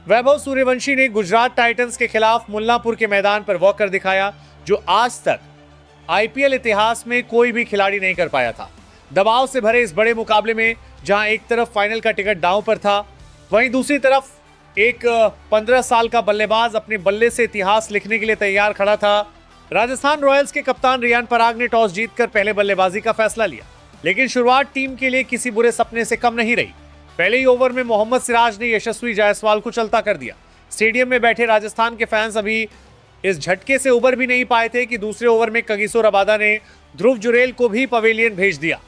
वैभव सूर्यवंशी ने गुजरात टाइटंस के खिलाफ मुल्लांपुर के मैदान पर वॉक कर दिखाया, जो आज तक आईपीएल इतिहास में कोई भी खिलाड़ी नहीं कर पाया था। दबाव से भरे इस बड़े मुकाबले में जहां एक तरफ फाइनल का टिकट दांव पर था, वहीं दूसरी तरफ एक 15 साल का बल्लेबाज अपने बल्ले से इतिहास लिखने के लिए तैयार खड़ा था। राजस्थान रॉयल्स के कप्तान रियान पराग ने टॉस जीतकर पहले बल्लेबाजी का फैसला लिया, लेकिन शुरुआत टीम के लिए किसी बुरे सपने से कम नहीं रही। पहले ही ओवर में मोहम्मद सिराज ने यशस्वी जायसवाल को चलता कर दिया। स्टेडियम में बैठे राजस्थान के फैंस अभी इस झटके से उबर भी नहीं पाए थे कि दूसरे ओवर में कगिसो रबादा ने ध्रुव जुरेल को भी पवेलियन भेज दिया।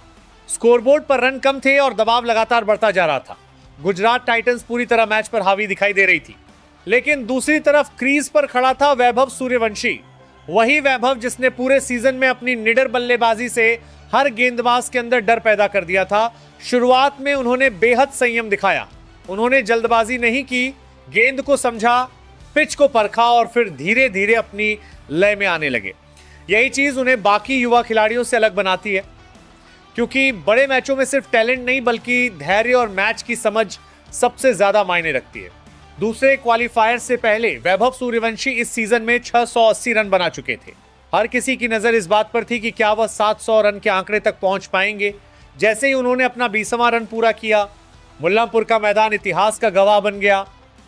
स्कोरबोर्ड पर रन कम थे और दबाव लगातार बढ़ता जा रहा था। गुजरात टाइटंस पूरी तरह मैच पर हावी दिखाई दे रही थी, लेकिन दूसरी तरफ क्रीज पर खड़ा था वैभव सूर्यवंशी, वही वैभव जिसने पूरे सीजन में अपनी निडर बल्लेबाजी से हर गेंदबाज के अंदर डर पैदा कर दिया था। शुरुआत में उन्होंने बेहद संयम दिखाया, उन्होंने जल्दबाजी नहीं की, गेंद को समझा, पिच को परखा और फिर धीरे धीरे अपनी लय में आने लगे। यही चीज उन्हें बाकी युवा खिलाड़ियों से अलग बनाती है, क्योंकि बड़े मैचों में सिर्फ टैलेंट नहीं बल्कि धैर्य और मैच की समझ सबसे ज्यादा मायने रखती है। दूसरे क्वालिफायर से पहले वैभव सूर्यवंशी इस सीजन में 680 रन बना चुके थे। हर किसी की नजर इस बात पर थी कि क्या वह 700 रन के आंकड़े तक पहुंच पाएंगे। जैसे ही उन्होंने अपना 20वां रन पूरा किया, मुल्लांपुर का मैदान इतिहास का गवाह बन गया।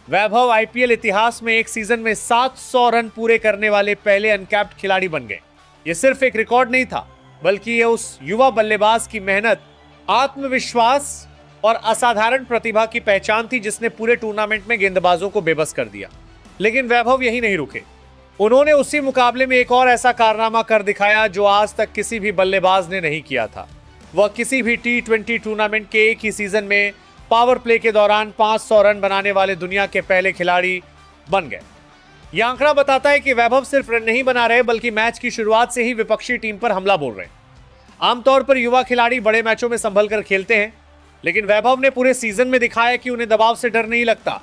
वैभव आईपीएल इतिहास में एक सीजन में 700 रन पूरे करने वाले पहले अनकैप्ड खिलाड़ी बन गए। यह सिर्फ एक रिकॉर्ड नहीं था, बल्कि यह उस युवा बल्लेबाज की मेहनत, आत्मविश्वास और असाधारण प्रतिभा की पहचान थी, जिसने पूरे टूर्नामेंट में गेंदबाजों को बेबस कर दिया। लेकिन वैभव यही नहीं रुके, उन्होंने उसी मुकाबले में एक और ऐसा कारनामा कर दिखाया जो आज तक किसी भी बल्लेबाज ने नहीं किया था। वह किसी भी T20 टूर्नामेंट के एक ही सीजन में पावर प्ले के दौरान 500 रन बनाने वाले दुनिया के पहले खिलाड़ी बन गए। यह आंकड़ा बताता है कि वैभव सिर्फ रन नहीं बना रहे, बल्कि मैच की शुरुआत से ही विपक्षी टीम पर हमला बोल रहे हैं। आमतौर पर युवा खिलाड़ी बड़े मैचों में संभल कर खेलते हैं, लेकिन वैभव ने पूरे सीजन में दिखाया कि उन्हें दबाव से डर नहीं लगता,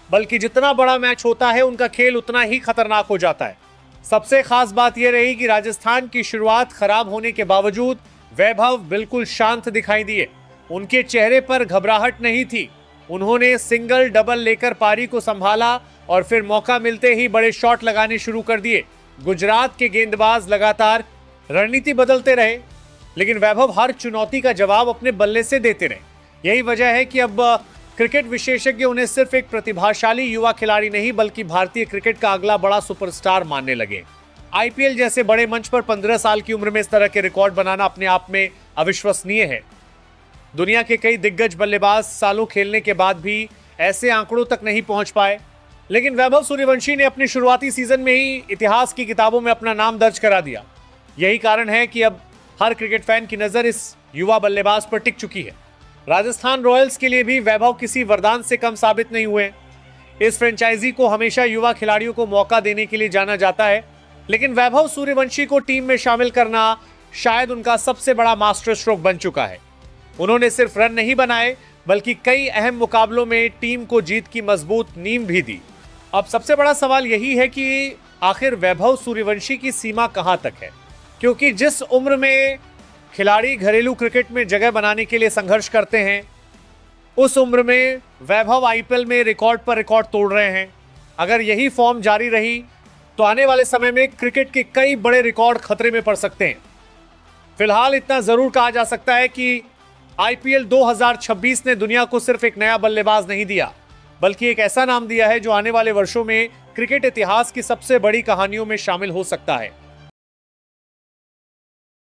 बल्कि जितना बड़ा मैच होता है उनका खेल उतना ही खतरनाक हो जाता है। सबसे खास बात यह रही कि राजस्थान की शुरुआत खराब होने के बावजूद वैभव बिल्कुल शांत दिखाई दिए। उनके चेहरे पर घबराहट नहीं थी। उन्होंने सिंगल डबल लेकर पारी को संभाला और फिर मौका मिलते ही बड़े शॉट लगाने शुरू कर दिए। गुजरात के गेंदबाज लगातार रणनीति बदलते रहे, लेकिन वैभव हर चुनौती का जवाब अपने बल्ले से देते रहे। यही वजह है कि अब क्रिकेट विशेषज्ञ उन्हें सिर्फ एक प्रतिभाशाली युवा खिलाड़ी नहीं, बल्कि भारतीय क्रिकेट का अगला बड़ा सुपरस्टार मानने लगे। आईपीएल जैसे बड़े मंच पर 15 साल की उम्र में इस तरह के रिकॉर्ड बनाना अपने आप में अविश्वसनीय है। दुनिया के कई दिग्गज बल्लेबाज सालों खेलने के बाद भी ऐसे आंकड़ों तक नहीं पहुंच पाए, लेकिन वैभव सूर्यवंशी ने अपने शुरुआती सीजन में ही इतिहास की किताबों में अपना नाम दर्ज करा दिया। यही कारण है कि अब हर क्रिकेट फैन की नजर इस युवा बल्लेबाज पर टिक चुकी है। राजस्थान रॉयल्स के लिए भी वैभव किसी वरदान से कम साबित नहीं हुए। इस फ्रेंचाइजी को हमेशा युवा खिलाड़ियों को मौका देने के लिए जाना जाता है, लेकिन वैभव सूर्यवंशी को टीम में शामिल करना शायद उनका सबसे बड़ा मास्टर स्ट्रोक बन चुका है। उन्होंने सिर्फ रन नहीं बनाए, बल्कि कई अहम मुकाबलों में टीम को जीत की मजबूत नींव भी दी। अब सबसे बड़ा सवाल यही है कि आखिर वैभव सूर्यवंशी की सीमा कहां तक है, क्योंकि जिस उम्र में खिलाड़ी घरेलू क्रिकेट में जगह बनाने के लिए संघर्ष करते हैं, उस उम्र में वैभव आईपीएल में रिकॉर्ड पर रिकॉर्ड तोड़ रहे हैं। अगर यही फॉर्म जारी रही तो आने वाले समय में क्रिकेट के कई बड़े रिकॉर्ड खतरे में पड़ सकते हैं। फिलहाल इतना जरूर कहा जा सकता है कि आईपीएल 2026 ने दुनिया को सिर्फ एक नया बल्लेबाज नहीं दिया, बल्कि एक ऐसा नाम दिया है जो आने वाले वर्षों में क्रिकेट इतिहास की सबसे बड़ी कहानियों में शामिल हो सकता है।